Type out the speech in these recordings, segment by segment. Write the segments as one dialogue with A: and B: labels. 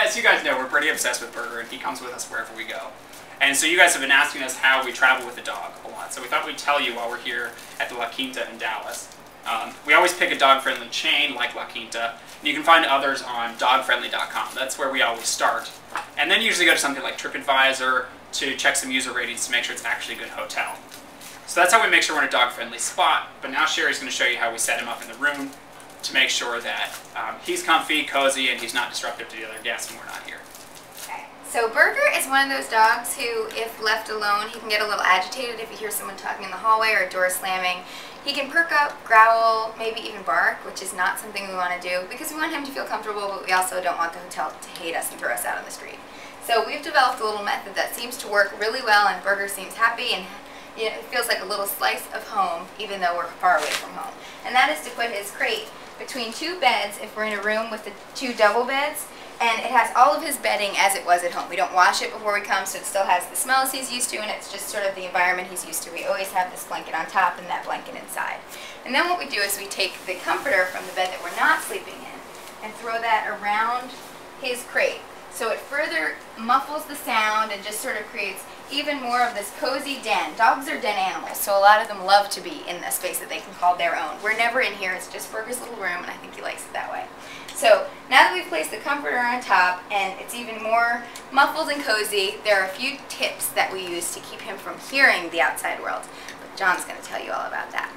A: as you guys know, we're pretty obsessed with Burger, and he comes with us wherever we go. And so you guys have been asking us how we travel with the dog a lot. So we thought we'd tell you while we're here at the La Quinta in Dallas. We always pick a dog-friendly chain like La Quinta, and you can find others on dogfriendly.com. That's where we always start. And then usually go to something like TripAdvisor to check some user ratings to make sure it's actually a good hotel. So that's how we make sure we're in a dog-friendly spot. But now Sherry's going to show you how we set him up in the room to make sure that he's comfy, cozy, and he's not disruptive to the other guests when we're not here.
B: Okay. So Burger is one of those dogs who, if left alone, he can get a little agitated if he hears someone talking in the hallway or a door slamming. He can perk up, growl, maybe even bark, which is not something we want to do because we want him to feel comfortable, but we also don't want the hotel to hate us and throw us out on the street. So we've developed a little method that seems to work really well, and Burger seems happy, and it feels like a little slice of home, even though we're far away from home. And that is to put his crate between two beds if we're in a room with the two double beds, and it has all of his bedding as it was at home. We don't wash it before we come, so it still has the smells he's used to, and it's just sort of the environment he's used to. We always have this blanket on top and that blanket inside. And then what we do is we take the comforter from the bed that we're not sleeping in and throw that around his crate. So it further muffles the sound and just sort of creates even more of this cozy den. Dogs are den animals, so a lot of them love to be in a space that they can call their own. We're never in here, it's just Burger's little room, and I think he likes it that way. So now that we've placed the comforter on top and it's even more muffled and cozy, there are a few tips that we use to keep him from hearing the outside world. But John's going to tell you all about that.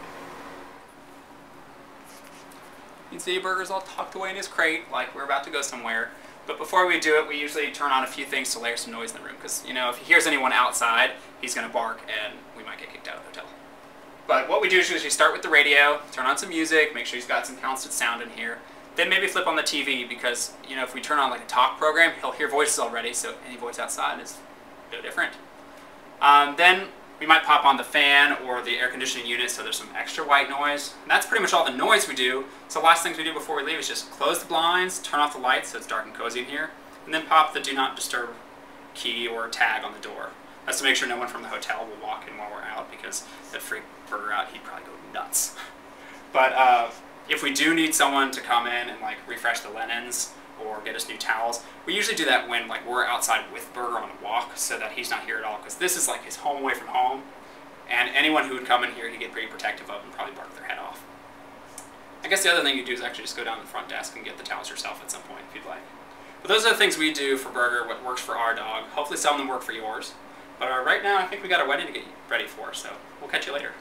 A: You can see Burger's all tucked away in his crate like we're about to go somewhere. But before we do it, we usually turn on a few things to layer some noise in the room, because, you know, if he hears anyone outside, he's going to bark and we might get kicked out of the hotel. But what we do is usually start with the radio, turn on some music, make sure he's got some constant sound in here. Then maybe flip on the TV, because, you know, if we turn on like a talk program, he'll hear voices already, so any voice outside is no different. Then we might pop on the fan or the air conditioning unit so there's some extra white noise. And that's pretty much all the noise we do. So the last things we do before we leave is just close the blinds, turn off the lights so it's dark and cozy in here, and then pop the do not disturb key or tag on the door. That's to make sure no one from the hotel will walk in while we're out, because that'd freak Burger out. He'd probably go nuts. But if we do need someone to come in and like refresh the linens or get us new towels, we usually do that when like we're outside with Burger on a walk, so that he's not here at all, because this is like his home away from home, and anyone who would come in here he'd get pretty protective of and probably bark their head off. I guess the other thing you do is actually just go down to the front desk and get the towels yourself at some point if you'd like. But those are the things we do for Burger, what works for our dog. Hopefully some of them work for yours. But right now I think we got a wedding to get ready for, so we'll catch you later.